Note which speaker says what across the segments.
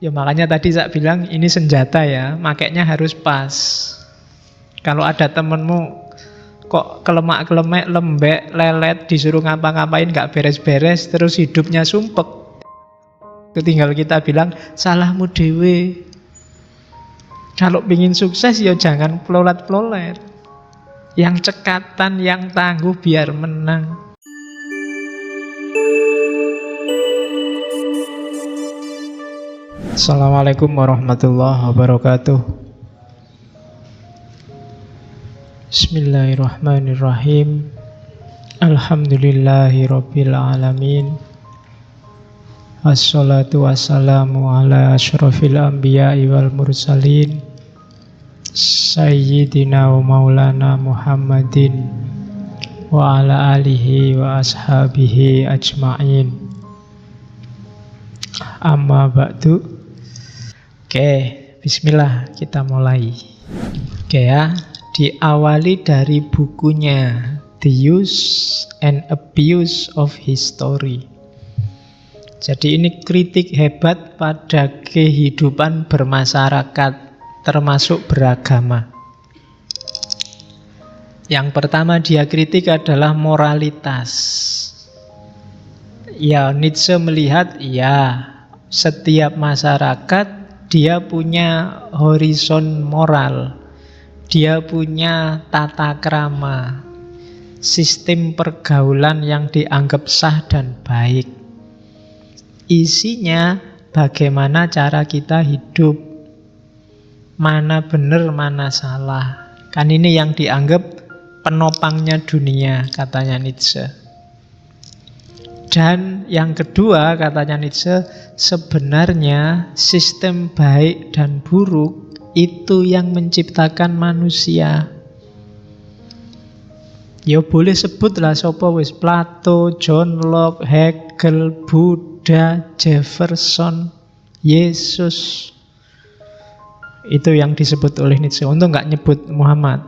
Speaker 1: Ya makanya tadi saya bilang ini senjata ya, makainya harus pas. Kalau ada temenmu kok kelemak-kelemek, lembek, lelet, disuruh ngapa-ngapain gak beres-beres, terus hidupnya sumpek, tinggal kita bilang salahmu dewe. Kalau pingin sukses ya jangan pelolat-pelolet, yang cekatan, yang tangguh biar menang. Assalamualaikum warahmatullahi wabarakatuh. Bismillahirrahmanirrahim. Alhamdulillahirabbil alamin. Assalatu wassalamu ala asyrafil anbiya'i wal mursalin Sayyidina wa maulana Muhammadin wa ala alihi wa ashabihi ajma'in. Amma ba'du. Oke, bismillah, kita mulai. Oke ya, diawali dari bukunya The Use and Abuse of History. Jadi ini kritik hebat pada kehidupan bermasyarakat, termasuk beragama. Yang pertama dia kritik adalah moralitas. Ya, Nietzsche melihat, ya, setiap masyarakat dia punya horizon moral, dia punya tata krama, sistem pergaulan yang dianggap sah dan baik. Isinya bagaimana cara kita hidup, mana benar, mana salah. Kan ini yang dianggap penopangnya dunia, katanya Nietzsche. Dan yang kedua, katanya Nietzsche, sebenarnya sistem baik dan buruk itu yang menciptakan manusia. Ya boleh sebutlah sapa wis, Plato, John Locke, Hegel, Buddha, Jefferson, Yesus. Itu yang disebut oleh Nietzsche. Untung nggak nyebut Muhammad.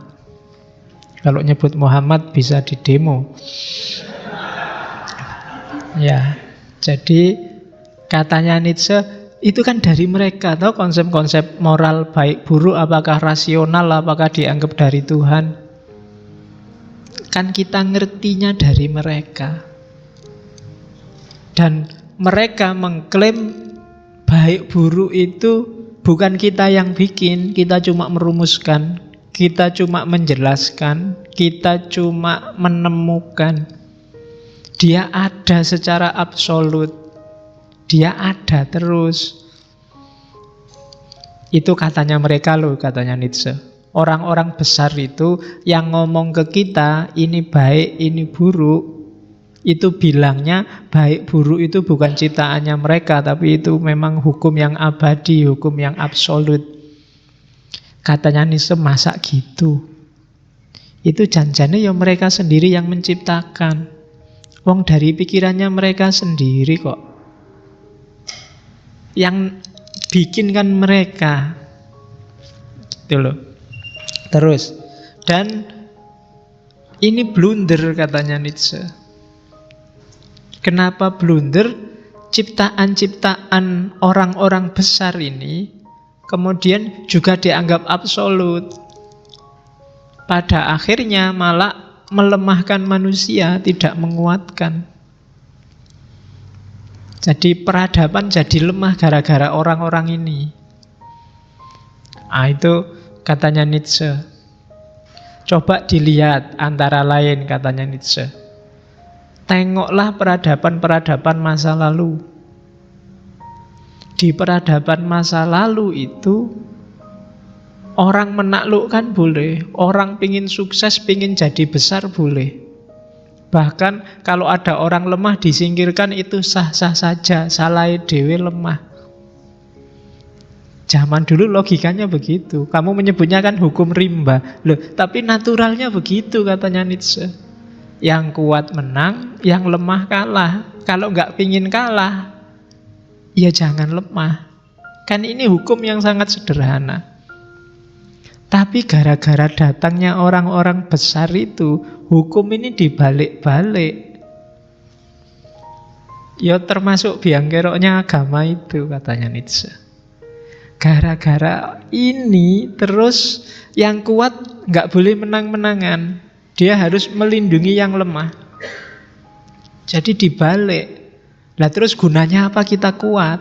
Speaker 1: Kalau nyebut Muhammad bisa didemo. Ya, jadi katanya Nietzsche itu kan dari mereka, tahu konsep-konsep moral baik buruk, apakah rasional, apakah dianggap dari Tuhan. Kan kita ngertinya dari mereka. Dan mereka mengklaim baik buruk itu bukan kita yang bikin, kita cuma merumuskan, kita cuma menjelaskan, kita cuma menemukan. Dia ada secara absolut, dia ada terus. Itu katanya mereka loh, katanya Nietzsche. Orang-orang besar itu yang ngomong ke kita ini baik, ini buruk, itu bilangnya baik buruk itu bukan ciptaannya mereka, tapi itu memang hukum yang abadi, hukum yang absolut. Katanya Nietzsche, masa gitu? Itu janjane ya mereka sendiri yang menciptakan. Wong dari pikirannya mereka sendiri kok. Yang bikin kan mereka. Gitu loh. Terus, dan ini blunder katanya Nietzsche. Kenapa blunder? Ciptaan-ciptaan orang-orang besar ini kemudian juga dianggap absolut. Pada akhirnya malah melemahkan manusia, tidak menguatkan. Jadi peradaban jadi lemah gara-gara orang-orang ini. Itu katanya Nietzsche. Coba dilihat antara lain, katanya Nietzsche. Tengoklah peradaban-peradaban masa lalu. Di peradaban masa lalu itu orang menaklukkan boleh, orang pingin sukses, pingin jadi besar boleh. Bahkan kalau ada orang lemah disingkirkan itu sah-sah saja, salahnya dewe lemah. Zaman dulu logikanya begitu. Kamu menyebutnya kan hukum rimba. Loh, tapi naturalnya begitu katanya Nietzsche. Yang kuat menang, yang lemah kalah. Kalau nggak pingin kalah, ya jangan lemah. Kan ini hukum yang sangat sederhana. Tapi gara-gara datangnya orang-orang besar itu, hukum ini dibalik-balik. Ya termasuk biang keroknya agama itu, katanya Nietzsche. Gara-gara ini terus yang kuat nggak boleh menang-menangan. Dia harus melindungi yang lemah. Jadi dibalik. Lah terus gunanya apa kita kuat?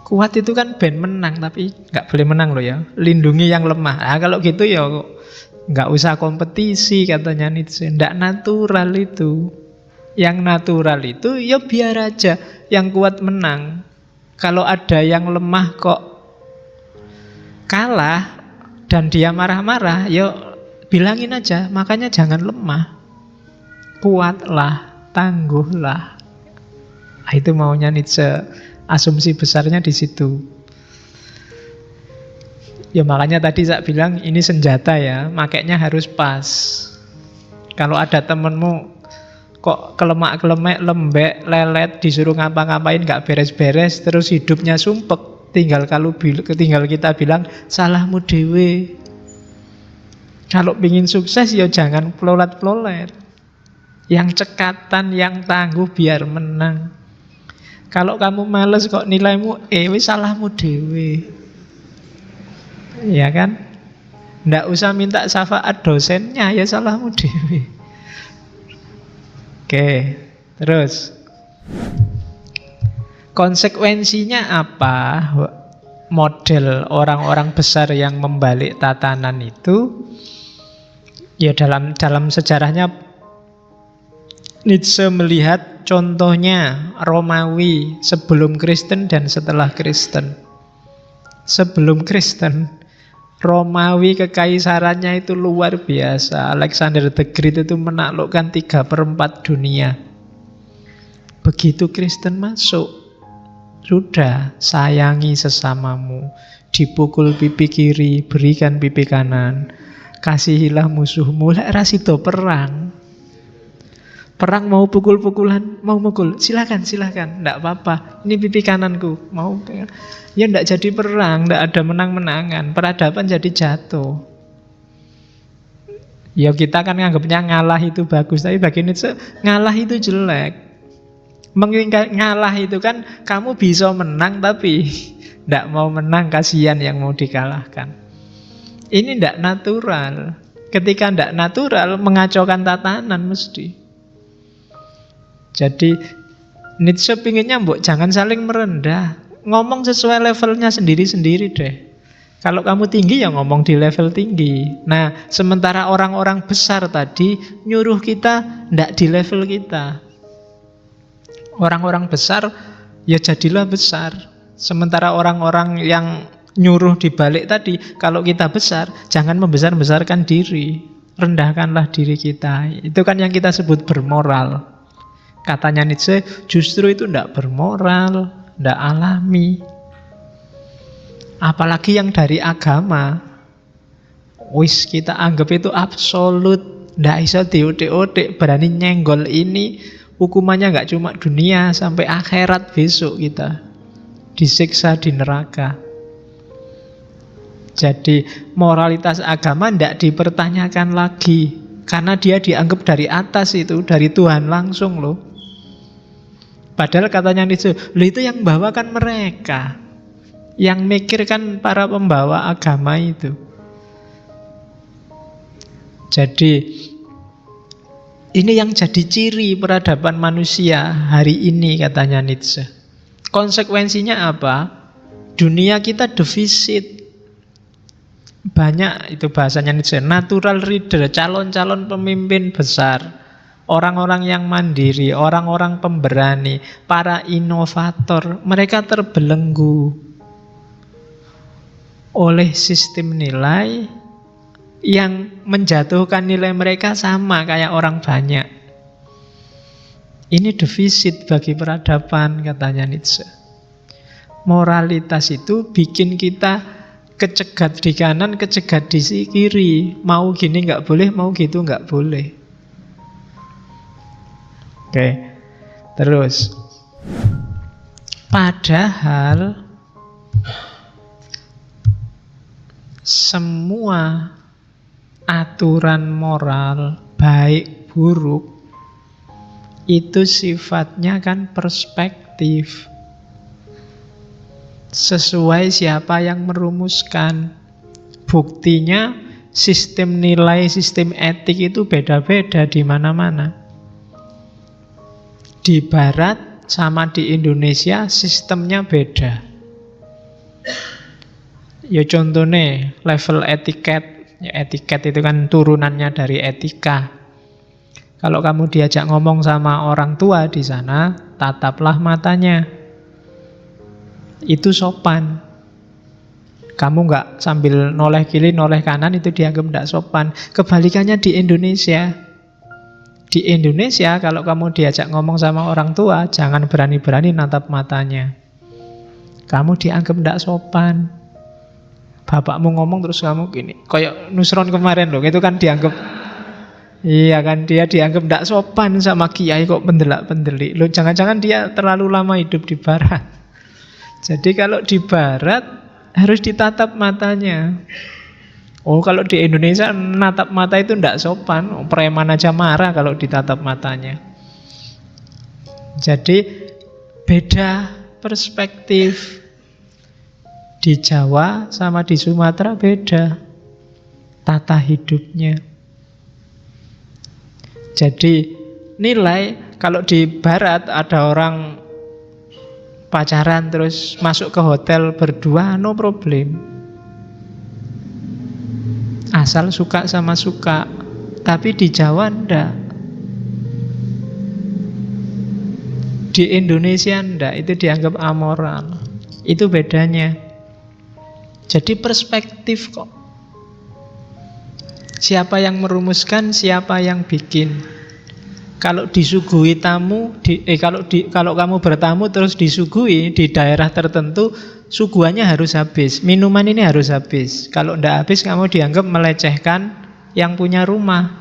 Speaker 1: Kuat itu kan ben menang, tapi nggak boleh menang loh ya. Lindungi yang lemah. Nah, kalau gitu ya nggak usah kompetisi katanya Nietzsche. Nggak natural itu. Yang natural itu ya biar aja yang kuat menang. Kalau ada yang lemah kok kalah dan dia marah-marah, ya bilangin aja, makanya jangan lemah. Kuatlah, tangguhlah. Nah, itu maunya Nietzsche. Asumsi besarnya di situ. Ya makanya tadi saya bilang ini senjata ya, makanya harus pas. Kalau ada temenmu kok kelemak-kelemek, lembek, lelet, disuruh ngapa-ngapain gak beres-beres, terus hidupnya sumpek, tinggal kita bilang salahmu dewe. Kalau pingin sukses ya jangan pelolat-pelolet. Yang cekatan, yang tangguh biar menang. Kalau kamu males kok nilaimu wis salahmu dewe. Ya kan? Ndak usah minta syafaat dosennya, ya salahmu dewe. Oke, terus konsekuensinya apa? Model orang-orang besar yang membalik tatanan itu, ya dalam sejarahnya Nietzsche melihat contohnya Romawi sebelum Kristen dan setelah Kristen. Sebelum Kristen, Romawi kekaisarannya itu luar biasa. Alexander the Great itu menaklukkan 3/4 dunia. Begitu Kristen masuk, sudah, sayangi sesamamu, dipukul pipi kiri, berikan pipi kanan, kasihilah musuhmu. Lek rasido perang. Perang mau pukul-pukulan, mau mukul, silakan, ndak apa-apa. Ini pipi kananku, mau ya ndak jadi perang, ndak ada menang-menangan. Peradaban jadi jatuh. Ya kita kan nganggapnya ngalah itu bagus, tapi bagi Nietzsche ngalah itu jelek. Ngalah itu kan kamu bisa menang tapi ndak mau menang, kasihan yang mau dikalahkan. Ini ndak natural. Ketika ndak natural, mengacaukan tatanan mesti. Jadi Nietzsche pinginnya mbok jangan saling merendah. Ngomong sesuai levelnya sendiri-sendiri deh. Kalau kamu tinggi ya ngomong di level tinggi. Nah, sementara orang-orang besar tadi nyuruh kita ndak di level kita. Orang-orang besar ya jadilah besar. Sementara orang-orang yang nyuruh dibalik tadi, kalau kita besar jangan membesar-besarkan diri. Rendahkanlah diri kita. Itu kan yang kita sebut bermoral. Katanya Nietzsche, justru itu tidak bermoral, tidak alami. Apalagi yang dari agama, wis kita anggap itu absolut, tidak bisa diotek-otek, berani nyenggol ini, hukumannya nggak cuma dunia, sampai akhirat besok kita disiksa di neraka. Jadi moralitas agama tidak dipertanyakan lagi, karena dia dianggap dari atas itu, dari Tuhan langsung loh. Padahal katanya Nietzsche, itu yang bawakan mereka, yang mikirkan para pembawa agama itu. Jadi ini yang jadi ciri peradaban manusia hari ini katanya Nietzsche. Konsekuensinya apa? Dunia kita defisit. Banyak itu bahasanya Nietzsche, natural leader, calon-calon pemimpin besar. Orang-orang yang mandiri, orang-orang pemberani, para inovator, mereka terbelenggu oleh sistem nilai yang menjatuhkan nilai mereka sama kayak orang banyak. Ini defisit bagi peradaban katanya Nietzsche. Moralitas itu bikin kita kecegat di kanan, kecegat di kiri. Mau gini nggak boleh, mau gitu nggak boleh. Oke, terus padahal semua aturan moral baik buruk itu sifatnya kan perspektif. sesuai siapa yang merumuskan. Buktinya sistem nilai, sistem etik itu beda-beda di mana-mana. Di Barat sama di Indonesia sistemnya beda. Ya contohnya level etiket. Ya, etiket itu kan turunannya dari etika. Kalau kamu diajak ngomong sama orang tua di sana, tataplah matanya. Itu sopan. Kamu nggak sambil noleh kiri, noleh kanan, itu dianggap nggak sopan. Kebalikannya di Indonesia. Di Indonesia, kalau kamu diajak ngomong sama orang tua, jangan berani-berani natap matanya. Kamu dianggap nggak sopan. Bapakmu ngomong terus kamu gini. Kayak Nusron kemarin loh, itu kan dianggap, iya kan, dia dianggap nggak sopan sama kiai kok pendelak-pendelik. Loh, jangan-jangan dia terlalu lama hidup di Barat. Jadi kalau di Barat harus ditatap matanya. Oh, kalau di Indonesia natap mata itu ndak sopan. Oh, preman aja marah kalau ditatap matanya. Jadi beda perspektif. Di Jawa sama di Sumatera beda tata hidupnya. Jadi nilai, kalau di Barat ada orang pacaran terus masuk ke hotel berdua, no problem. Asal suka sama suka. Tapi di Jawa enggak. Di Indonesia enggak, itu dianggap amoral. Itu bedanya. Jadi perspektif kok. Siapa yang merumuskan, siapa yang bikin. Kalau disuguhi tamu, kalau kamu bertamu terus disuguhi di daerah tertentu, suguhannya harus habis. Minuman ini harus habis. Kalau tidak habis, kamu dianggap melecehkan yang punya rumah.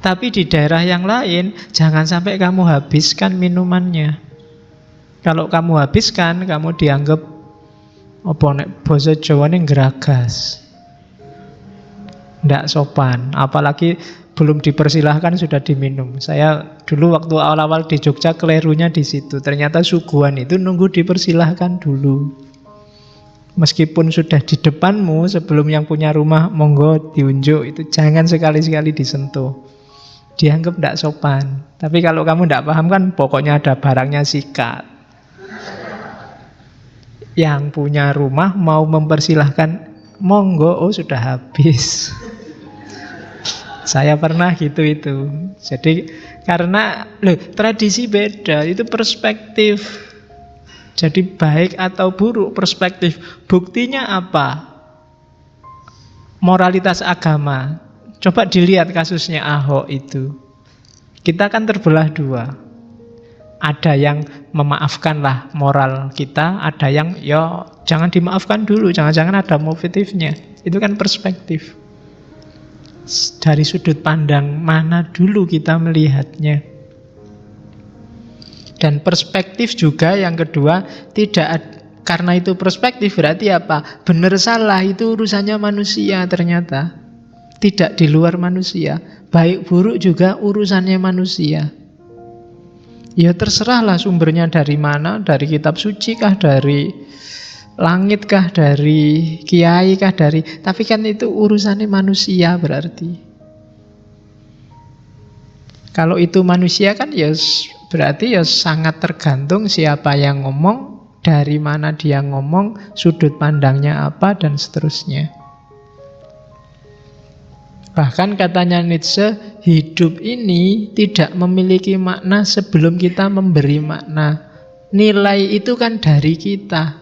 Speaker 1: Tapi di daerah yang lain, jangan sampai kamu habiskan minumannya. Kalau kamu habiskan, kamu dianggap apa nek basa Jawane geragas. Tidak sopan. Apalagi belum dipersilahkan sudah diminum. Saya dulu waktu awal-awal di Jogja kelirunya di situ. Ternyata suguhan itu nunggu dipersilahkan dulu. Meskipun sudah di depanmu, sebelum yang punya rumah monggo diunjuk, itu jangan sekali-sekali disentuh. Dianggap tidak sopan. Tapi kalau kamu tidak paham kan pokoknya ada barangnya sikat. Yang punya rumah mau mempersilahkan, monggo, oh sudah habis. Saya pernah gitu itu. Jadi karena tradisi beda, itu perspektif. Jadi baik atau buruk perspektif. Buktinya apa? Moralitas agama. Coba dilihat kasusnya Ahok itu. Kita kan terbelah dua. Ada yang memaafkanlah moral kita, ada yang ya jangan dimaafkan dulu, jangan-jangan ada motifnya. Itu kan perspektif. Dari sudut pandang mana dulu kita melihatnya. Dan perspektif juga yang kedua, karena itu perspektif berarti apa? Benar salah itu urusannya manusia ternyata. Tidak di luar manusia. Baik buruk juga urusannya manusia. Ya terserahlah sumbernya dari mana, dari kitab suci kah, dari langit kah, dari kiai kah, tapi kan itu urusannya manusia berarti. Kalau itu manusia kan ya berarti ya sangat tergantung siapa yang ngomong, dari mana dia ngomong, sudut pandangnya apa, dan seterusnya. Bahkan katanya Nietzsche, hidup ini tidak memiliki makna sebelum kita memberi makna. Nilai itu kan dari kita.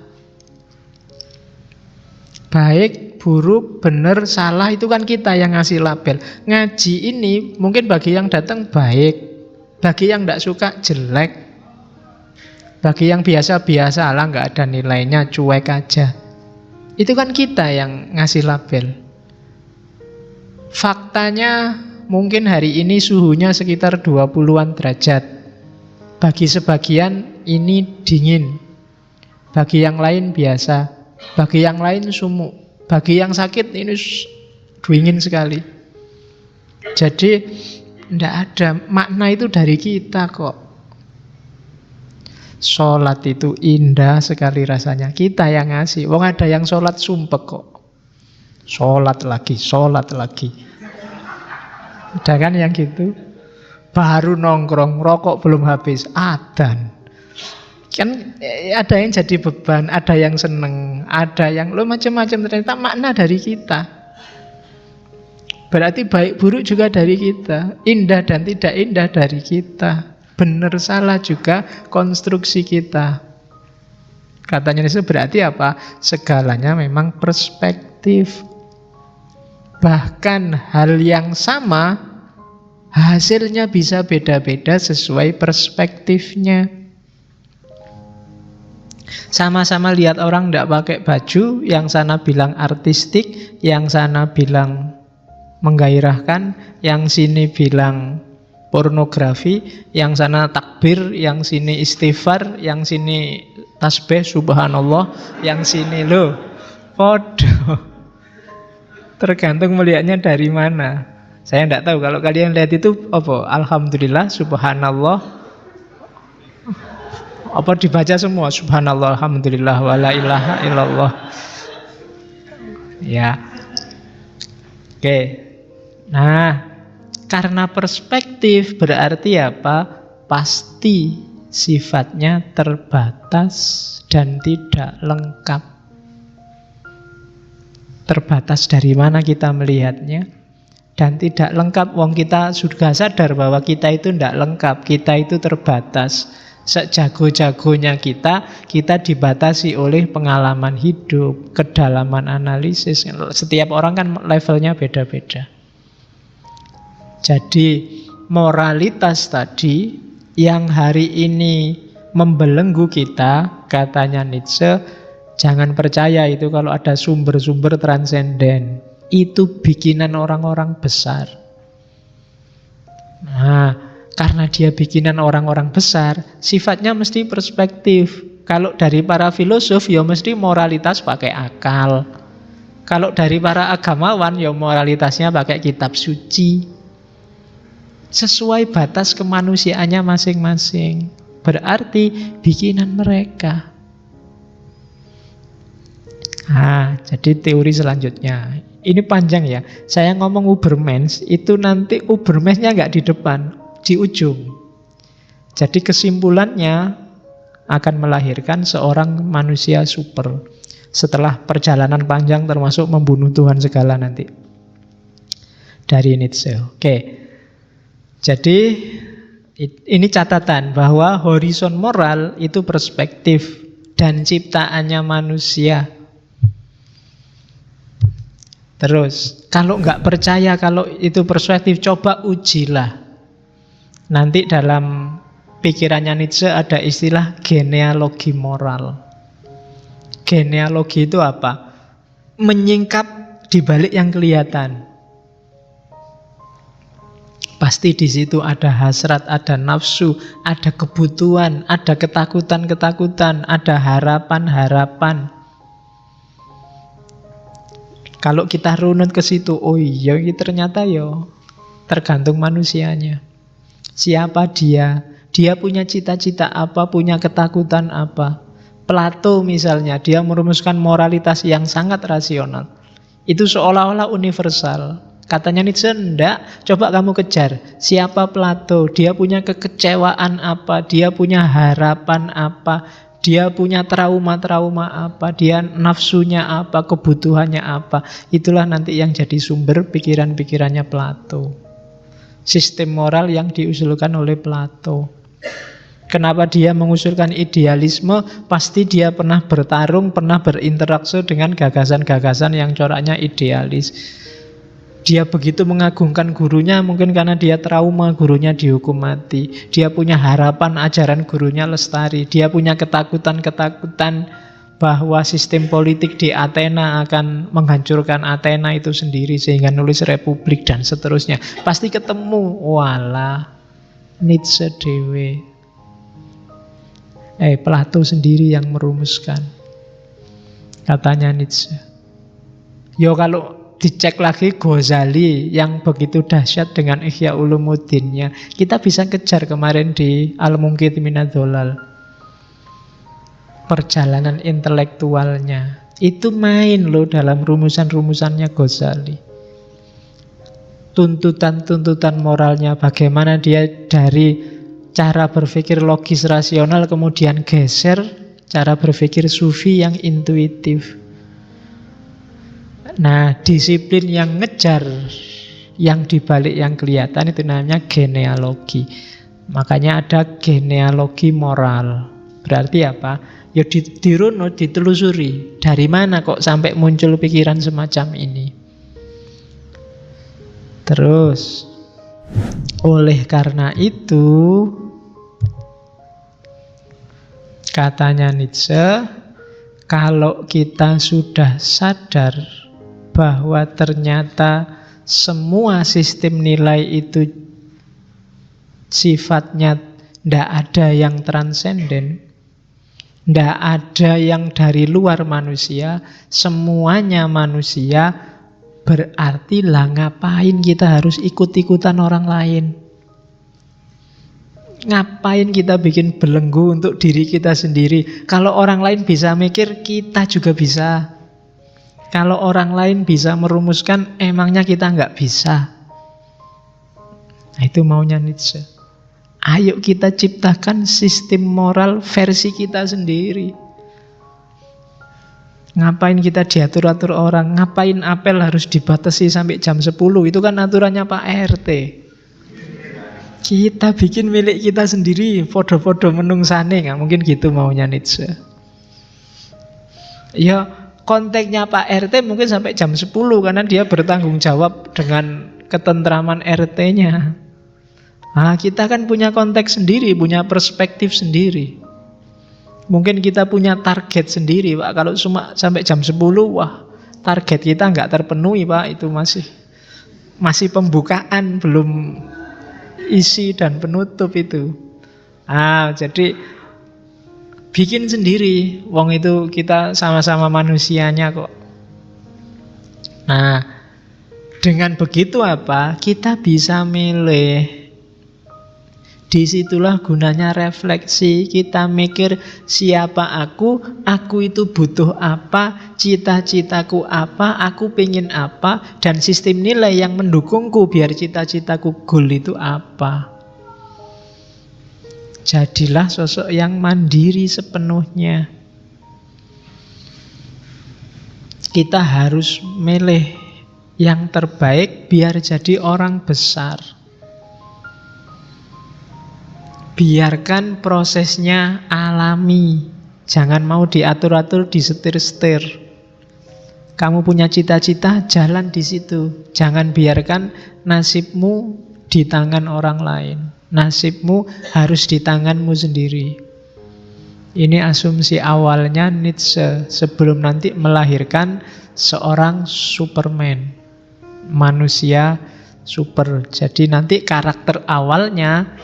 Speaker 1: Baik, buruk, benar, salah itu kan kita yang ngasih label. Ngaji ini mungkin bagi yang datang baik, bagi yang tidak suka jelek, bagi yang biasa-biasa lah nggak ada nilainya, cuek aja. Itu kan kita yang ngasih label. Faktanya mungkin hari ini suhunya sekitar 20-an derajat. Bagi sebagian ini dingin, bagi yang lain biasa, bagi yang lain sumuk, bagi yang sakit ini dingin sekali. Jadi tidak ada makna itu dari kita kok. Sholat itu indah sekali rasanya. Kita yang ngasih. Wong ada yang sholat sumpek kok. Sholat lagi, sholat lagi. Ada kan yang gitu? Baru nongkrong, rokok belum habis, adzan. Kan ada yang jadi beban, ada yang seneng, ada yang macam-macam, ternyata makna dari kita. Berarti baik buruk juga dari kita, indah dan tidak indah dari kita, benar salah juga konstruksi kita. Katanya itu berarti apa? Segalanya memang perspektif. Bahkan hal yang sama hasilnya bisa beda-beda sesuai perspektifnya. Sama-sama lihat orang tidak pakai baju, yang sana bilang artistik, yang sana bilang menggairahkan, yang sini bilang pornografi, yang sana takbir, yang sini istighfar, yang sini tasbih subhanallah, yang sini loh podo. Tergantung melihatnya dari mana. Saya tidak tahu, kalau kalian lihat itu apa? Alhamdulillah, subhanallah, apa dibaca semua? Subhanallah, alhamdulillah, wala ilaha illallah. Ya. Oke. Nah, karena perspektif berarti apa? Pasti sifatnya terbatas dan tidak lengkap. Terbatas dari mana kita melihatnya, dan tidak lengkap. Wong kita sudah sadar bahwa kita itu tidak lengkap, kita itu terbatas. Sejago-jagonya kita dibatasi oleh pengalaman hidup, kedalaman analisis. Setiap orang kan levelnya beda-beda. Jadi moralitas tadi yang hari ini membelenggu kita, katanya Nietzsche, jangan percaya itu kalau ada sumber-sumber transenden. Itu bikinan orang-orang besar. Nah, karena dia bikinan orang-orang besar, sifatnya mesti perspektif. Kalau dari para filosof, ya mesti moralitas pakai akal. Kalau dari para agamawan, ya moralitasnya pakai kitab suci. Sesuai batas kemanusiaannya masing-masing. Berarti bikinan mereka. Nah, jadi teori selanjutnya. Ini panjang ya. Saya ngomong Ubermensch, itu nanti Ubermenschnya nggak di depan, di ujung. Jadi kesimpulannya akan melahirkan seorang manusia super setelah perjalanan panjang termasuk membunuh Tuhan segala nanti. Dari Nietzsche. Oke. Jadi ini catatan bahwa horizon moral itu perspektif dan ciptaannya manusia. Terus, kalau nggak percaya kalau itu perspektif, coba ujilah. Nanti dalam pikirannya Nietzsche ada istilah genealogi moral. Genealogi itu apa? Menyingkap di balik yang kelihatan. Pasti di situ ada hasrat, ada nafsu, ada kebutuhan, ada ketakutan-ketakutan, ada harapan-harapan. Kalau kita runut ke situ, oh iya, ternyata ya tergantung manusianya. Siapa dia? Dia punya cita-cita apa? Punya ketakutan apa? Plato misalnya, dia merumuskan moralitas yang sangat rasional. Itu seolah-olah universal. Katanya Nietzsche, enggak. Coba kamu kejar. Siapa Plato? Dia punya kekecewaan apa? Dia punya harapan apa? Dia punya trauma-trauma apa, dia nafsunya apa, kebutuhannya apa. Itulah nanti yang jadi sumber pikiran-pikirannya Plato. Sistem moral yang diusulkan oleh Plato. Kenapa dia mengusulkan idealisme? Pasti dia pernah bertarung, pernah berinteraksi dengan gagasan-gagasan yang coraknya idealis. Dia begitu mengagungkan gurunya mungkin karena dia trauma gurunya dihukum mati. Dia punya harapan ajaran gurunya lestari. Dia punya ketakutan-ketakutan bahwa sistem politik di Athena akan menghancurkan Athena itu sendiri sehingga nulis republik dan seterusnya. Pasti ketemu. Walah, Nietzsche dewe. Plato sendiri yang merumuskan. Katanya Nietzsche. Yo kalau dicek lagi Ghazali yang begitu dahsyat dengan Ihya Ulumuddinnya, kita bisa kejar kemarin di Al-Munqidh Minadz Dhalal. perjalanan intelektualnya. Itu main loh dalam rumusan-rumusannya Ghazali. Tuntutan-tuntutan moralnya, bagaimana dia dari cara berpikir logis rasional kemudian geser cara berpikir sufi yang intuitif. Nah, disiplin yang ngejar yang dibalik yang kelihatan itu namanya genealogi. Makanya ada genealogi moral. Berarti apa? Ya dirunut, ditelusuri. Dari mana kok sampai muncul pikiran semacam ini? Terus, oleh karena itu, katanya Nietzsche, kalau kita sudah sadar bahwa ternyata semua sistem nilai itu sifatnya tidak ada yang transenden, tidak ada yang dari luar manusia, semuanya manusia. Berarti lah ngapain kita harus ikut-ikutan orang lain? Ngapain kita bikin belenggu untuk diri kita sendiri? Kalau orang lain bisa mikir, kita juga bisa. Kalau orang lain bisa merumuskan, emangnya kita nggak bisa? Nah, itu maunya Nietzsche. Ayo kita ciptakan sistem moral versi kita sendiri. Ngapain kita diatur-atur orang? Ngapain apel harus dibatasi sampai jam 10? Itu kan aturannya Pak RT. Kita bikin milik kita sendiri, podo-podo menungsane. Nggak mungkin gitu maunya Nietzsche. Ya konteksnya Pak RT mungkin sampai jam 10 karena dia bertanggung jawab dengan ketentraman RT-nya. Nah, kita kan punya konteks sendiri, punya perspektif sendiri. Mungkin kita punya target sendiri, Pak. Kalau cuma sampai jam 10, wah, target kita nggak terpenuhi, Pak. Itu masih pembukaan, belum isi dan penutup itu. Jadi bikin sendiri. Wong itu kita sama-sama manusianya kok. Nah, dengan begitu apa? Kita bisa milih. Disitulah gunanya refleksi. Kita mikir siapa aku itu butuh apa, cita-citaku apa, aku pengen apa, dan sistem nilai yang mendukungku biar cita-citaku goal itu apa. Jadilah sosok yang mandiri sepenuhnya. Kita harus milih yang terbaik biar jadi orang besar. Biarkan prosesnya alami. Jangan mau diatur-atur, disetir-setir. Kamu punya cita-cita, jalan di situ. Jangan biarkan nasibmu di tangan orang lain. Nasibmu harus di tanganmu sendiri. Ini asumsi awalnya Nietzsche sebelum nanti melahirkan seorang Superman. Manusia super. Jadi nanti karakter awalnya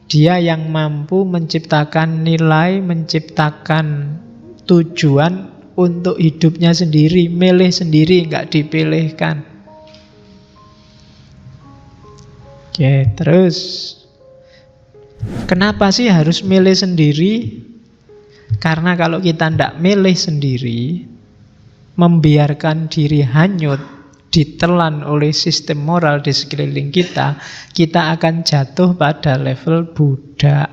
Speaker 1: dia yang mampu menciptakan nilai, menciptakan tujuan untuk hidupnya sendiri, milih sendiri, nggak dipilihkan. Oke, terus kenapa sih harus milih sendiri? Karena kalau kita nggak milih sendiri, membiarkan diri hanyut, ditelan oleh sistem moral di sekeliling kita, kita akan jatuh pada level budak.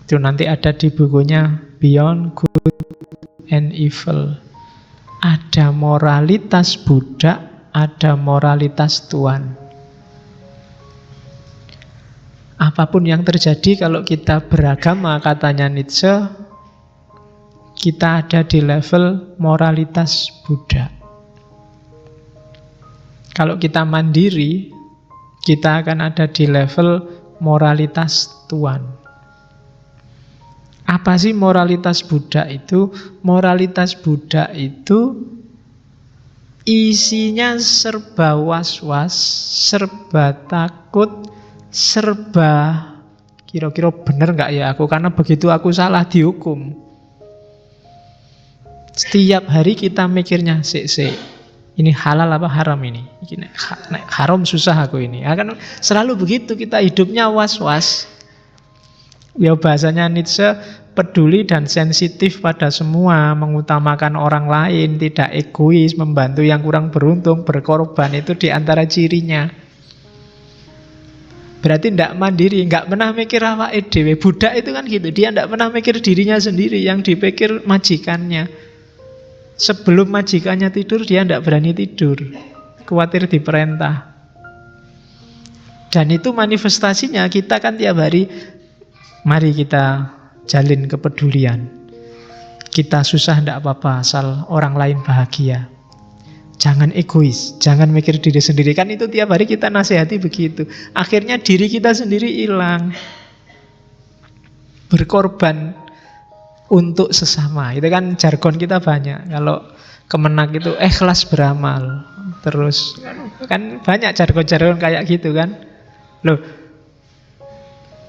Speaker 1: Itu nanti ada di bukunya Beyond Good and Evil. Ada moralitas budak, ada moralitas tuan. Apapun yang terjadi kalau kita beragama, katanya Nietzsche, kita ada di level moralitas budak. Kalau kita mandiri, kita akan ada di level moralitas tuan. Apa sih moralitas budak itu? Moralitas budak itu isinya serba was-was, serba takut, serba kira-kira bener gak ya aku, karena begitu aku salah dihukum. Setiap hari kita mikirnya, sik. Ini halal apa haram ini? Haram susah aku ini. Akan selalu begitu, kita hidupnya was-was. Ya bahasanya Nietzsche, peduli dan sensitif pada semua, mengutamakan orang lain, tidak egois, membantu yang kurang beruntung, berkorban, itu diantara cirinya. Berarti tidak mandiri, nggak pernah mikir awake dhewe. Budak itu kan gitu, dia tidak pernah mikir dirinya sendiri, yang dipikir majikannya. Sebelum majikannya tidur, dia tidak berani tidur, khawatir diperintah. Dan itu manifestasinya kita kan tiap hari, mari kita jalin kepedulian. Kita susah tidak apa-apa, asal orang lain bahagia. Jangan egois, jangan mikir diri sendiri. Kan itu tiap hari kita nasihati begitu. Akhirnya diri kita sendiri hilang. Berkorban untuk sesama. Itu kan jargon kita banyak. Kalau Kemenak itu ikhlas beramal. Terus kan banyak jargon-jargon kayak gitu kan. Loh,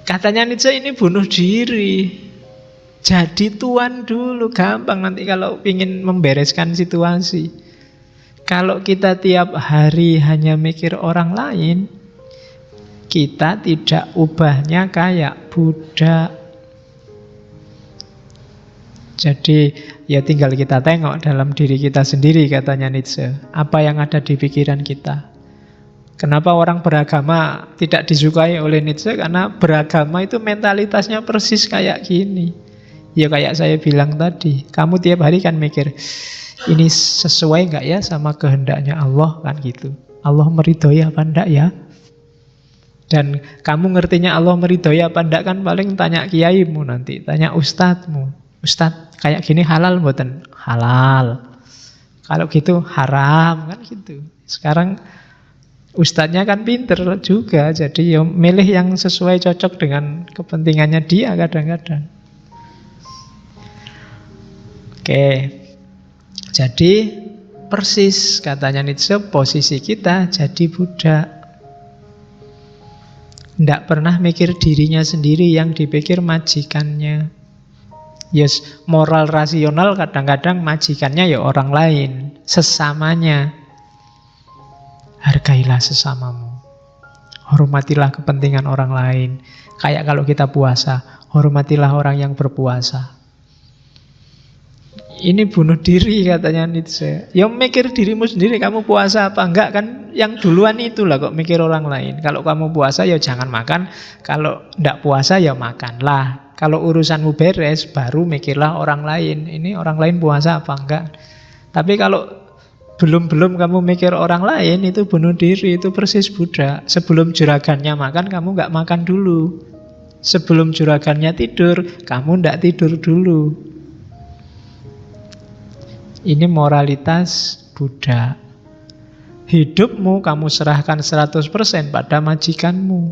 Speaker 1: katanya Nietzsche ini bunuh diri. Jadi tuan dulu, gampang nanti kalau ingin membereskan situasi. Kalau kita tiap hari hanya mikir orang lain, kita tidak ubahnya kayak budak. Jadi ya tinggal kita tengok dalam diri kita sendiri, katanya Nietzsche. Apa yang ada di pikiran kita. Kenapa orang beragama tidak disukai oleh Nietzsche? Karena beragama itu mentalitasnya persis kayak gini. Ya kayak saya bilang tadi, kamu tiap hari kan mikir, ini sesuai nggak ya sama kehendaknya Allah, kan gitu. Allah meridhoi apa enggak ya? Dan kamu ngertinya Allah meridhoi apa enggak kan paling tanya kiaimu nanti, tanya ustadzmu. Ustadz kayak gini halal mboten? Halal. Kalau gitu haram, kan gitu. Sekarang ustadznya kan pinter juga, jadi ya milih yang sesuai cocok dengan kepentingannya dia kadang-kadang. Oke, jadi persis katanya Nietzsche, posisi kita jadi budak. Tidak pernah mikir dirinya sendiri, yang dipikir majikannya. Yes, moral rasional kadang-kadang majikannya ya orang lain, sesamanya. Hargailah sesamamu. Hormatilah kepentingan orang lain. Kayak kalau kita puasa, hormatilah orang yang berpuasa. Ini bunuh diri katanya Nietzsche. Ya mikir dirimu sendiri, kamu puasa apa enggak kan? Yang duluan itulah kok mikir orang lain. Kalau kamu puasa ya jangan makan, kalau enggak puasa ya makanlah. Kalau urusanmu beres baru mikirlah orang lain. Ini orang lain puasa apa enggak. Tapi kalau belum kamu mikir orang lain, itu bunuh diri, itu persis budak. Sebelum juragannya makan, kamu nggak makan dulu. Sebelum juragannya tidur, kamu nggak tidur dulu. Ini moralitas budak. Hidupmu kamu serahkan 100% pada majikanmu.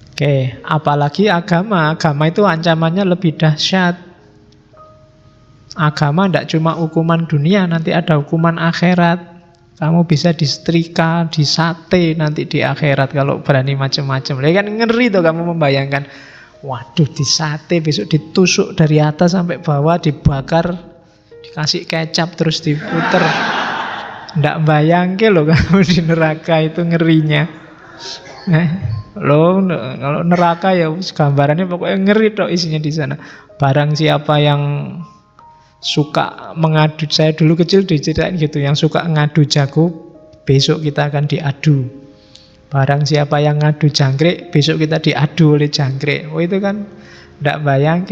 Speaker 1: Oke, apalagi agama. Agama itu ancamannya lebih dahsyat. Agama tidak cuma hukuman dunia, nanti ada hukuman akhirat. Kamu bisa disetrika, disate nanti di akhirat kalau berani macam-macam. Kan ngeri tuh kamu membayangkan, waduh disate, besok ditusuk dari atas sampai bawah, dibakar, dikasih kecap terus diputer. Nggak bayangke loh kamu di neraka itu ngerinya. Loh, kalau neraka ya gambarannya pokoknya ngeri toh isinya di sana. Barang siapa yang suka mengadu, saya dulu kecil diceritain gitu, yang suka ngadu jago, besok kita akan diadu. Barang siapa yang ngadu jangkrik, besok kita diadu oleh jangkrik. Oh itu kan tidak bayang,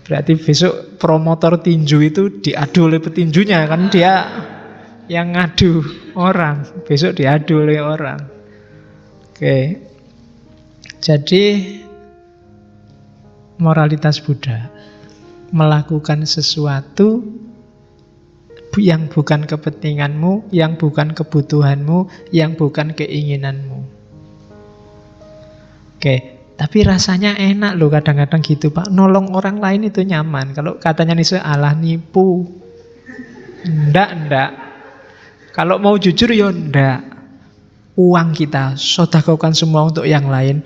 Speaker 1: berarti besok promotor tinju itu diadu oleh petinjunya, kan dia yang ngadu orang, besok diadu oleh orang. Oke, jadi moralitas Buddha, melakukan sesuatu yang bukan kepentinganmu, yang bukan kebutuhanmu, yang bukan keinginanmu. Oke, tapi rasanya enak loh kadang-kadang gitu Pak. Nolong orang lain itu nyaman. Kalau katanya nih alah nipu. Ndak. Kalau mau jujur ya ndak. Uang kita sedekahkan semua untuk yang lain.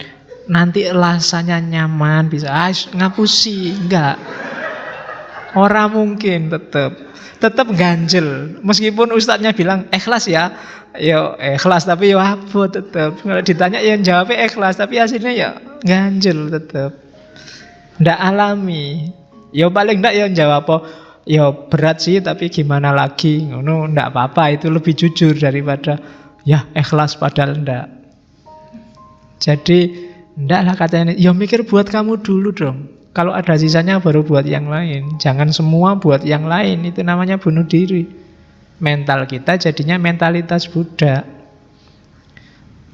Speaker 1: Nanti rasanya nyaman, bisa ngapusi, enggak. Orang mungkin tetap ganjel. Meskipun ustadznya bilang ikhlas ya, yo ikhlas tapi yo apa tetap. Kalau ditanya yang jawabnya ikhlas tapi hasilnya ya ganjel tetap. Ndak alami. Ya paling ndak ya jawab apa, ya berat sih tapi gimana lagi. Ngono ndak apa-apa, itu lebih jujur daripada ya ikhlas padahal ndak. Jadi ndak lah katanya, ya mikir buat kamu dulu dong. Kalau ada sisanya baru buat yang lain. Jangan semua buat yang lain, itu namanya bunuh diri. Mental kita jadinya mentalitas budak.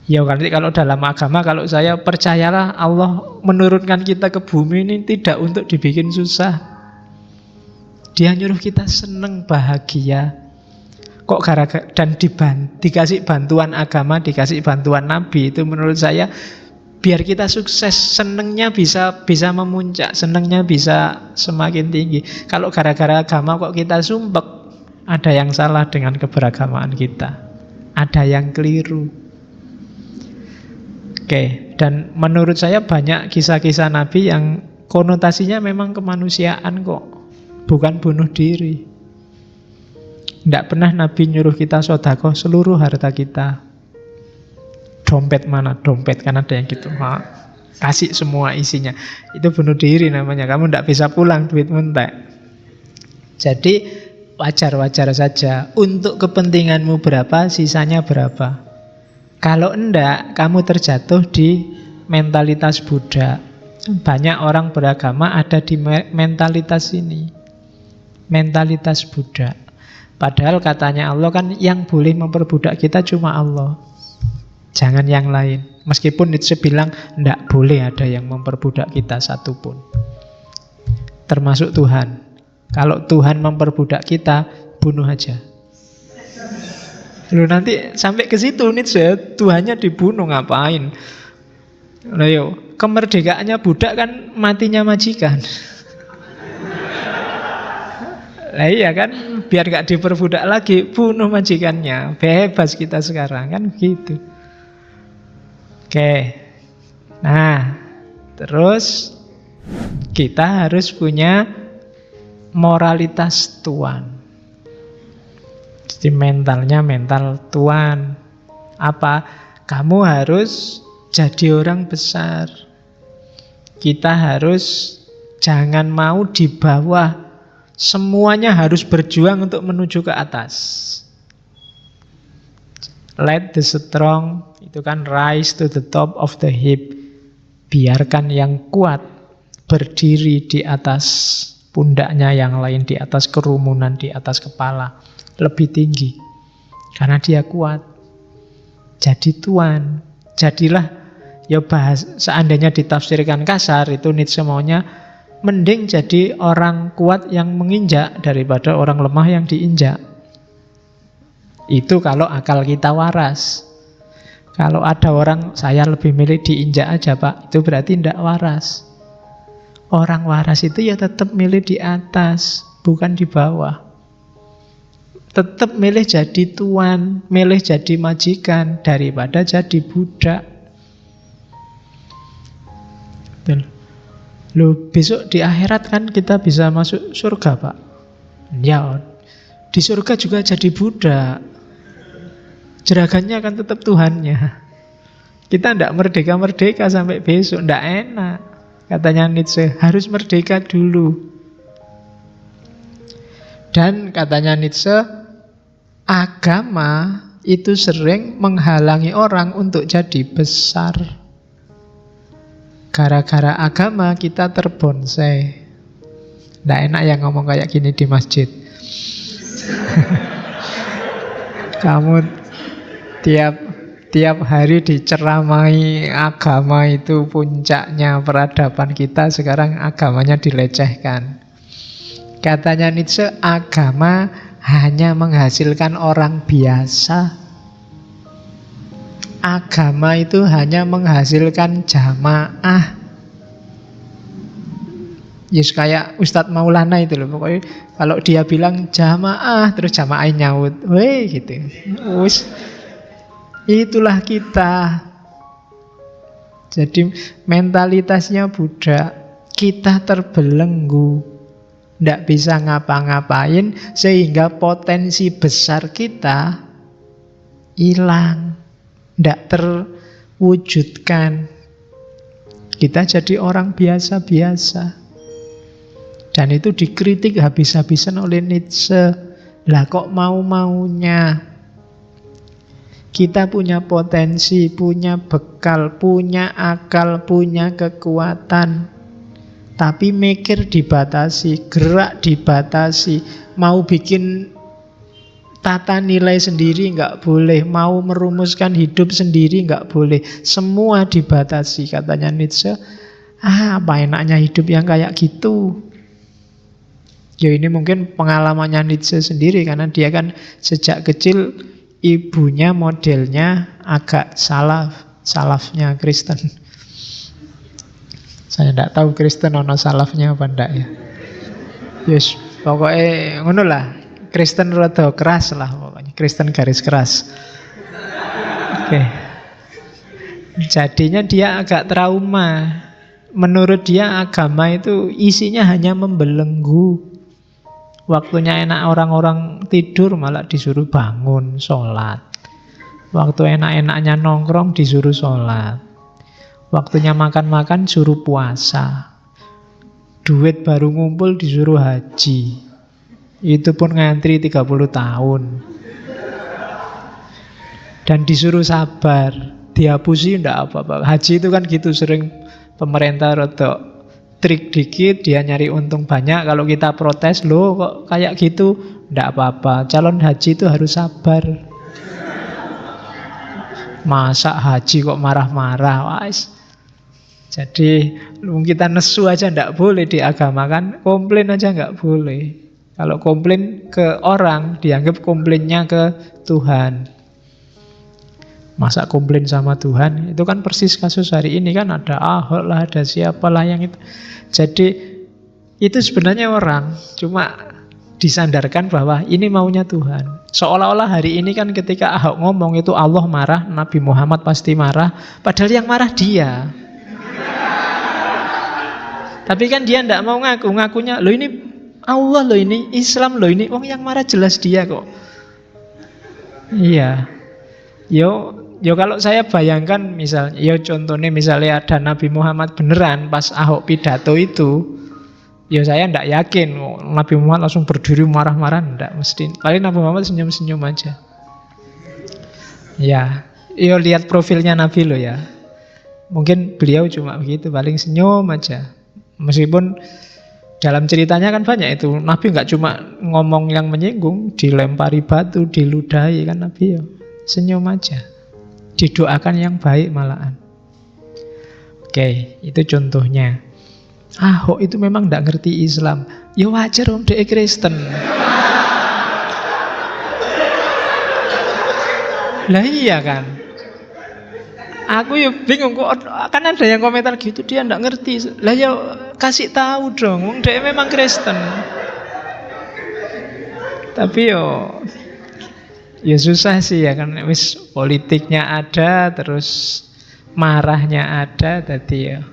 Speaker 1: Ya nanti kalau dalam agama, kalau saya percayalah Allah menurunkan kita ke bumi ini tidak untuk dibikin susah. Dia nyuruh kita seneng, bahagia. Kok gara-gara dan dikasih bantuan agama, dikasih bantuan Nabi, itu menurut saya biar kita sukses, senengnya bisa memuncak, senengnya bisa semakin tinggi. Kalau gara-gara agama kok kita sumpek, ada yang salah dengan keberagamaan kita, ada yang keliru. Oke, dan menurut saya banyak kisah-kisah Nabi yang konotasinya memang kemanusiaan kok, bukan bunuh diri. Tidak pernah Nabi nyuruh kita sedekah seluruh harta kita. Dompet mana? Dompet kan ada yang gitu. Kasih semua isinya. Itu bunuh diri namanya. Kamu tidak bisa pulang, duit entek. Jadi wajar-wajar saja. Untuk kepentinganmu berapa, sisanya berapa. Kalau enggak, kamu terjatuh di mentalitas budak. Banyak orang beragama ada di mentalitas ini. Mentalitas budak. Padahal katanya Allah kan yang boleh memperbudak kita cuma Allah. Jangan yang lain. Meskipun Nietzsche bilang enggak boleh ada yang memperbudak kita satupun. Termasuk Tuhan. Kalau Tuhan memperbudak kita, bunuh aja. Loh, nanti sampai ke situ Nietzsche, Tuhannya dibunuh ngapain? Loh, yo, kemerdekaannya budak kan matinya majikan. Lah iya kan, biar gak diperbudak lagi, bunuh majikannya. Bebas kita sekarang kan gitu. Oke. Nah, terus kita harus punya moralitas tuan. Jadi mentalnya mental tuan. Apa? Kamu harus jadi orang besar. Kita harus jangan mau di bawah. Semuanya harus berjuang untuk menuju ke atas. Let the strong, itu kan rise to the top of the heap. Biarkan yang kuat berdiri di atas pundaknya yang lain, di atas kerumunan, di atas kepala. Lebih tinggi. Karena dia kuat. Jadi tuan. Jadilah, ya seandainya ditafsirkan kasar, itu Nietzsche maunya mending jadi orang kuat yang menginjak daripada orang lemah yang diinjak. Itu kalau akal kita waras. Kalau ada orang, saya lebih milih diinjak aja Pak, itu berarti tidak waras. Orang waras itu ya tetap milih di atas, bukan di bawah. Tetap milih jadi tuan, milih jadi majikan daripada jadi budak. Betul. Loh, besok di akhirat kan kita bisa masuk surga Pak. Ya, di surga juga jadi budak. Jeragannya kan tetap Tuhannya. Kita tidak merdeka-merdeka sampai besok, tidak enak. Katanya Nietzsche, harus merdeka dulu. Dan katanya Nietzsche, agama itu sering menghalangi orang untuk jadi besar. Gara-gara agama kita terbonsai. Tidak enak yang ngomong kayak gini di masjid. Kamu tiap hari diceramai agama itu puncaknya peradaban kita, sekarang agamanya dilecehkan. Katanya Nietzsche, agama hanya menghasilkan orang biasa. Agama itu hanya menghasilkan jamaah. Yes, kayak Ustadz Maulana itu loh. Pokoknya kalau dia bilang jamaah, terus jamaah nyaut, weh gitu. Wis, itulah kita. Jadi mentalitasnya budak. Kita terbelenggu, tidak bisa ngapa-ngapain, sehingga potensi besar kita hilang, tidak terwujudkan. Kita jadi orang biasa-biasa. Dan itu dikritik habis-habisan oleh Nietzsche. Lah kok mau-maunya? Kita punya potensi, punya bekal, punya akal, punya kekuatan. Tapi mikir dibatasi, gerak dibatasi. Mau bikin tata nilai sendiri nggak boleh, mau merumuskan hidup sendiri nggak boleh. Semua dibatasi, katanya Nietzsche. Apa enaknya hidup yang kayak gitu? Ya ini mungkin pengalamannya Nietzsche sendiri, karena dia kan sejak kecil ibunya modelnya agak salafnya Kristen. Saya tidak tahu Kristen ono salafnya apa enggak ya. Yes, pokoknya ngono lah. Kristen rada keras lah pokoknya. Kristen garis keras. Oke. Jadinya dia agak trauma. Menurut dia agama itu isinya hanya membelenggu. Waktunya enak orang-orang tidur malah disuruh bangun, sholat. Waktu enak-enaknya nongkrong disuruh sholat. Waktunya makan-makan suruh puasa. Duit baru ngumpul disuruh haji. Itu pun ngantri 30 tahun. Dan disuruh sabar. Dihapusi enggak apa-apa. Haji itu kan gitu, sering pemerintah rodok trik dikit, dia nyari untung banyak. Kalau kita protes, loh kok kayak gitu, enggak apa-apa. Calon haji itu harus sabar. Masa haji kok marah-marah? Jadi kita nesu aja enggak boleh di agama kan. Komplain aja enggak boleh. Kalau komplain ke orang, dianggap komplainnya ke Tuhan. Masa komplain sama Tuhan? Itu kan persis kasus hari ini kan, ada Ahok lah, ada siapalah yang itu. Jadi itu sebenarnya orang, cuma disandarkan bahwa ini maunya Tuhan. Seolah-olah hari ini kan ketika Ahok ngomong itu Allah marah, Nabi Muhammad pasti marah, padahal yang marah dia. Tapi kan dia tidak mau ngaku, ngakunya loh ini Allah loh, ini Islam loh, ini yang marah jelas dia kok. Iya. Yo kalau saya bayangkan misalnya, contohnya misalnya ada Nabi Muhammad beneran pas Ahok pidato itu, saya ndak yakin Nabi Muhammad langsung berdiri marah-marah, ndak mesti. Paling Nabi Muhammad senyum-senyum aja. Ya, lihat profilnya Nabi lo ya. Mungkin beliau cuma begitu, paling senyum aja. Meskipun dalam ceritanya kan banyak itu, Nabi nggak cuma ngomong yang menyinggung, dilempari batu, diludahi kan Nabi senyum aja. Didoakan yang baik malahan. Oke, itu contohnya. Ahok itu memang tidak ngerti Islam. Ya wajar om, dia Kristen. Lah iya kan. Aku ya bingung kok, kan ada yang komentar gitu, dia tidak ngerti. Lah ya kasih tahu dong, dia memang Kristen. Tapi ya susah sih ya kan, wis politiknya ada, terus marahnya ada, tadi ya.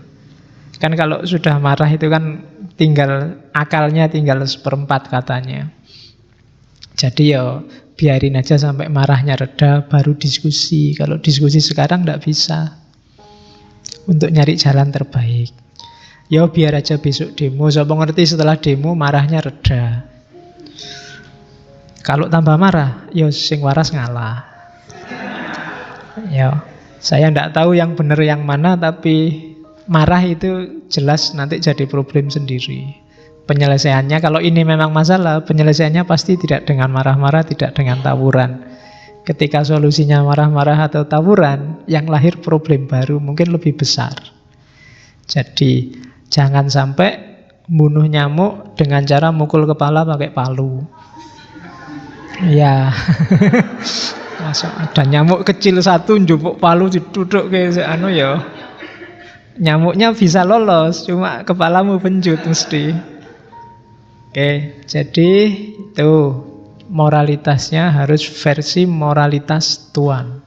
Speaker 1: Kan kalau sudah marah itu kan tinggal akalnya tinggal 1/4 katanya. Jadi biarin aja sampai marahnya reda, baru diskusi. Kalau diskusi sekarang tidak bisa. Untuk nyari jalan terbaik. Biar aja besok demo. Siapa ngerti setelah demo marahnya reda. Kalau tambah marah, sing waras ngalah. Saya tidak tahu yang benar yang mana, tapi marah itu jelas nanti jadi problem sendiri. Penyelesaiannya kalau ini memang masalah, penyelesaiannya pasti tidak dengan marah-marah, tidak dengan tawuran. Ketika solusinya marah-marah atau tawuran, yang lahir problem baru mungkin lebih besar. Jadi jangan sampai bunuh nyamuk dengan cara mukul kepala pakai palu. Ya, masuk ada nyamuk kecil satu njupuk palu diduduk kayak nyamuknya bisa lolos, cuma kepalamu penjut mesti. Oke, jadi itu moralitasnya harus versi moralitas Tuhan,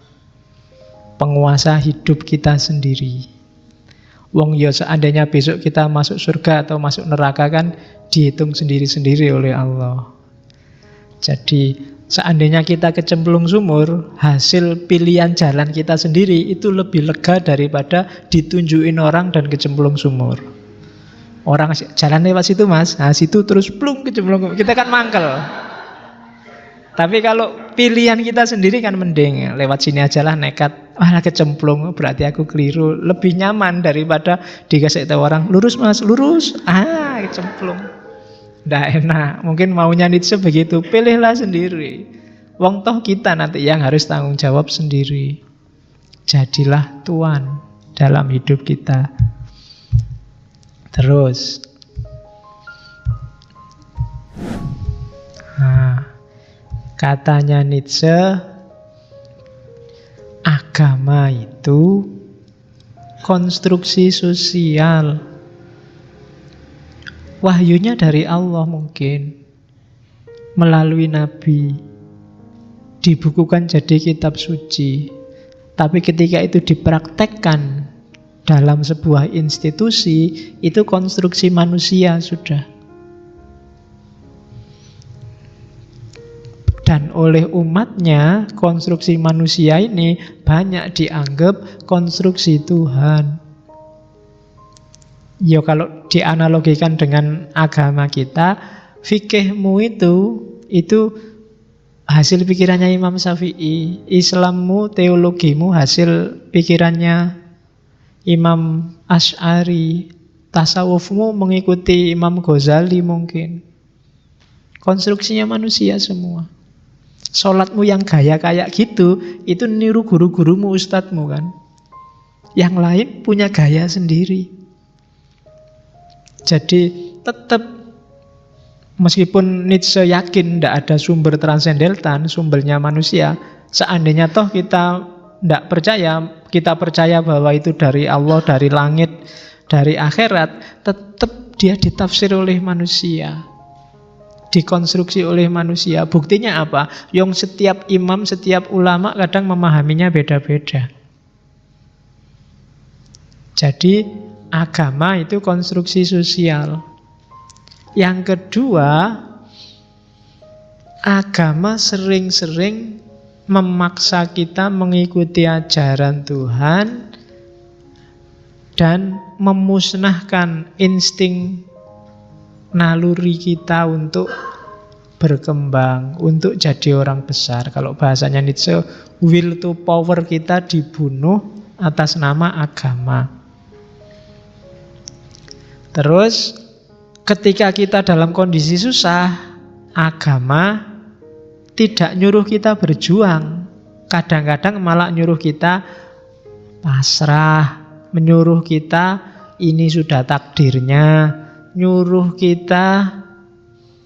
Speaker 1: penguasa hidup kita sendiri. Seandainya besok kita masuk surga atau masuk neraka kan dihitung sendiri-sendiri oleh Allah. Jadi Seandainya kita kecemplung sumur, hasil pilihan jalan kita sendiri itu lebih lega daripada ditunjukin orang dan kecemplung sumur. Orang jalan lewat situ mas, nah situ terus plung kecemplung, kita kan mangkel. Tapi kalau pilihan kita sendiri kan mending, lewat sini aja lah nekat, kecemplung, berarti aku keliru. Lebih nyaman daripada dikasih tahu orang, lurus mas, lurus, kecemplung. Nggak enak, mungkin maunya Nietzsche begitu, pilihlah sendiri. Wong toh kita nanti yang harus tanggung jawab sendiri. Jadilah tuan dalam hidup kita. Terus katanya Nietzsche, agama itu konstruksi sosial. Wahyunya dari Allah mungkin, melalui Nabi, dibukukan jadi kitab suci. Tapi ketika itu dipraktekkan dalam sebuah institusi, itu konstruksi manusia sudah. Dan oleh umatnya, konstruksi manusia ini banyak dianggap konstruksi Tuhan. Ya kalau dianalogikan dengan agama kita, fikihmu itu hasil pikirannya Imam Syafi'i, Islammu, teologimu hasil pikirannya Imam Asy'ari, tasawufmu mengikuti Imam Ghazali mungkin. Konstruksinya manusia semua. Sholatmu yang gaya kayak gitu, itu niru guru-gurumu, ustadzmu kan. Yang lain punya gaya sendiri. Jadi tetap, meskipun Nietzsche yakin tidak ada sumber transendental, sumbernya manusia, seandainya toh kita tidak percaya, kita percaya bahwa itu dari Allah, dari langit, dari akhirat, tetap dia ditafsir oleh manusia, dikonstruksi oleh manusia. Buktinya apa? Yang setiap imam, setiap ulama kadang memahaminya beda-beda. Jadi agama itu konstruksi sosial. Yang kedua, agama sering-sering memaksa kita mengikuti ajaran Tuhan dan memusnahkan insting naluri kita untuk berkembang, untuk jadi orang besar. Kalau bahasanya Nietzsche, will to power kita dibunuh atas nama agama. Terus ketika kita dalam kondisi susah, agama tidak nyuruh kita berjuang. Kadang-kadang malah nyuruh kita pasrah, menyuruh kita ini sudah takdirnya, nyuruh kita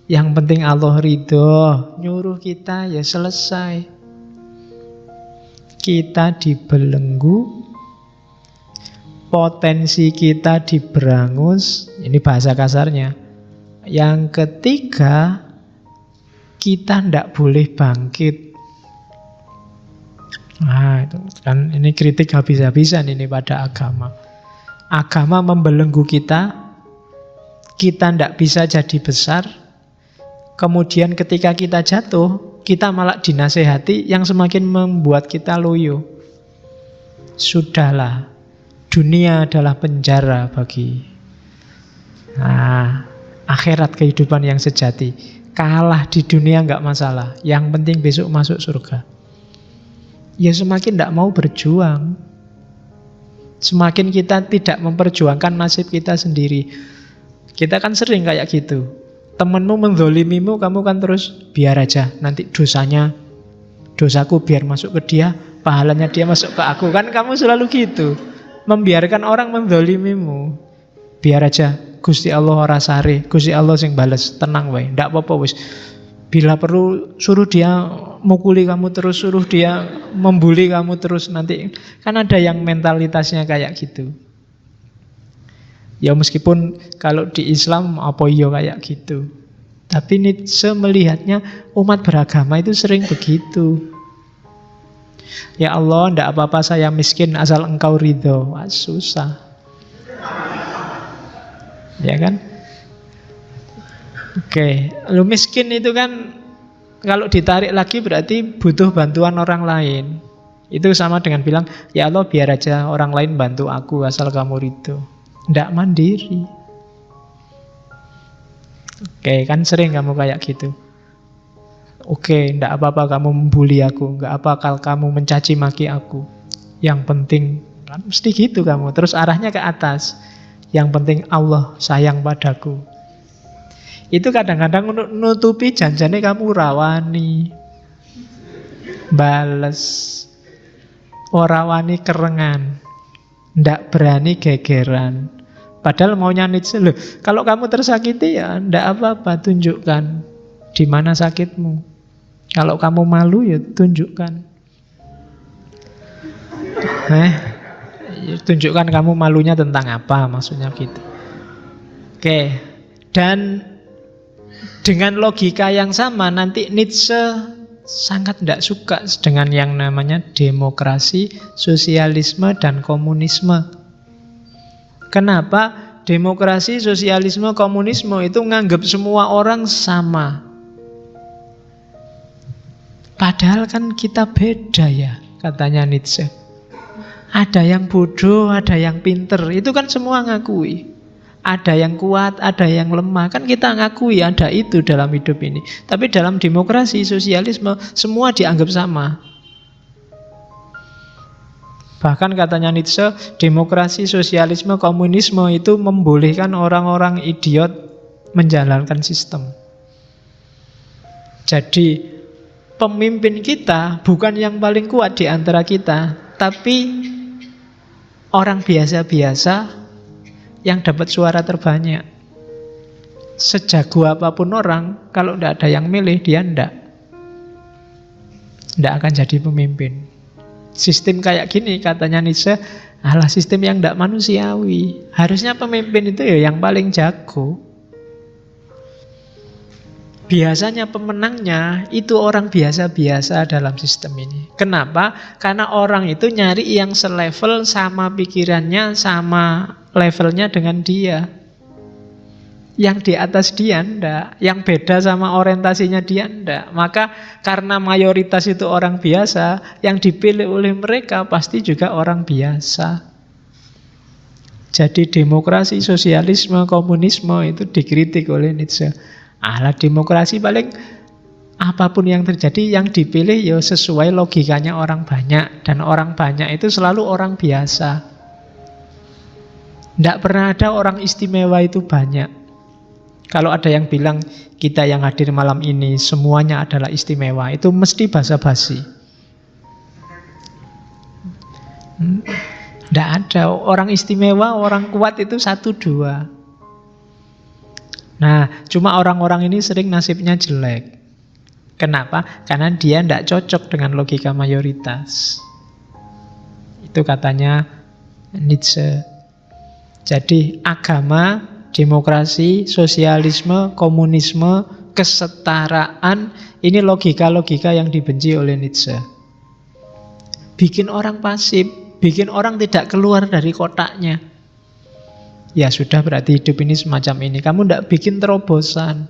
Speaker 1: yang penting Allah ridho, nyuruh kita ya selesai. Kita dibelenggu, potensi kita diberangus, ini bahasa kasarnya. Yang ketiga, kita tidak boleh bangkit. Nah, itu kan ini kritik habis-habisan ini pada agama. Agama membelenggu kita tidak bisa jadi besar. Kemudian ketika kita jatuh, kita malah dinasehati yang semakin membuat kita loyo. Sudahlah, dunia adalah penjara bagi akhirat, kehidupan yang sejati. Kalah di dunia nggak masalah, yang penting besok masuk surga. Ya semakin tidak mau berjuang, semakin kita tidak memperjuangkan nasib kita sendiri. Kita kan sering kayak gitu, temenmu menzolimimu, kamu kan terus biar aja, nanti dosaku biar masuk ke dia, pahalanya dia masuk ke aku. Kan kamu selalu gitu, membiarkan orang menzolimimu. Biar aja, Gusti Allah ora sare, Gusti Allah sing bales, tenang wae, ndak apa-apa wis. Bila perlu suruh dia mukuli kamu terus, suruh dia membuli kamu terus, nanti kan ada yang mentalitasnya kayak gitu. Ya meskipun kalau di Islam apa iya kayak gitu, tapi Nietzsche melihatnya umat beragama itu sering begitu. Ya Allah, ndak apa-apa saya miskin asal engkau ridho. Wah, susah. Ya kan? Oke, lu miskin itu kan Kalau ditarik lagi berarti butuh bantuan orang lain. Itu sama dengan bilang, ya Allah biar aja orang lain bantu aku asal kamu ridho. Tidak mandiri. Oke, kan sering kamu kayak gitu. Oke, tidak apa-apa kamu membuli aku, nggak apa kalau kamu mencaci maki aku. Yang penting, kan mesti gitu kamu. Terus arahnya ke atas. Yang penting Allah sayang padaku. Itu kadang-kadang untuk nutupi janjane kamu rawani bales, ora wani kerengan, ndak berani gegeran. Padahal maunya Nietzsche loh, kalau kamu tersakiti ya ndak apa-apa, tunjukkan di mana sakitmu. Kalau kamu malu ya tunjukkan. Tunjukkan kamu malunya tentang apa, maksudnya gitu. Oke, dan dengan logika yang sama nanti Nietzsche sangat tidak suka dengan yang namanya demokrasi, sosialisme, dan komunisme. Kenapa? Demokrasi, sosialisme, komunisme itu nganggap semua orang sama. Padahal kan kita beda ya, katanya Nietzsche. Ada yang bodoh, ada yang pinter, itu kan semua ngakui. Ada yang kuat, ada yang lemah. Kan kita ngakui ada itu dalam hidup ini. Tapi dalam demokrasi, sosialisme, semua dianggap sama. Bahkan katanya Nietzsche, demokrasi, sosialisme, komunisme itu membolehkan orang-orang idiot menjalankan sistem. Jadi pemimpin kita bukan yang paling kuat di antara kita, tapi orang biasa-biasa yang dapat suara terbanyak. Sejago apapun orang, kalau tidak ada yang milih, dia tidak akan jadi pemimpin. Sistem kayak gini, katanya Nietzsche, adalah sistem yang tidak manusiawi. Harusnya pemimpin itu ya yang paling jago. Biasanya pemenangnya itu orang biasa-biasa dalam sistem ini. Kenapa? Karena orang itu nyari yang selevel, sama pikirannya, sama levelnya dengan dia. Yang di atas dia enggak, yang beda sama orientasinya dia enggak. Maka karena mayoritas itu orang biasa, yang dipilih oleh mereka pasti juga orang biasa. Jadi demokrasi, sosialisme, komunisme itu dikritik oleh Nietzsche. Alah, demokrasi paling apapun yang terjadi yang dipilih ya sesuai logikanya orang banyak. Dan orang banyak itu selalu orang biasa. Tidak pernah ada orang istimewa itu banyak. Kalau ada yang bilang kita yang hadir malam ini semuanya adalah istimewa, itu mesti basa-basi. Tidak ada orang istimewa, orang kuat itu 1-2. Nah, cuma orang-orang ini sering nasibnya jelek. Kenapa? Karena dia tidak cocok dengan logika mayoritas. Itu katanya Nietzsche. Jadi agama, demokrasi, sosialisme, komunisme, kesetaraan, ini logika-logika yang dibenci oleh Nietzsche. Bikin orang pasif, bikin orang tidak keluar dari kotaknya. Ya sudah, berarti hidup ini semacam ini. Kamu tidak bikin terobosan.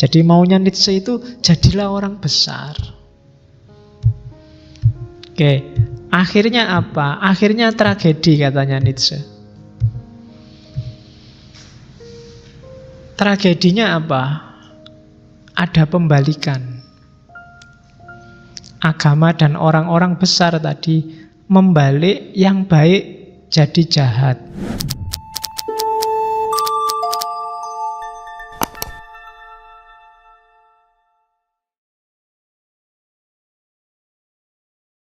Speaker 1: Jadi maunya Nietzsche itu jadilah orang besar. Oke, akhirnya apa? Akhirnya tragedi, katanya Nietzsche. Tragedinya apa? Ada pembalikan. Agama dan orang-orang besar tadi membalik yang baik jadi jahat.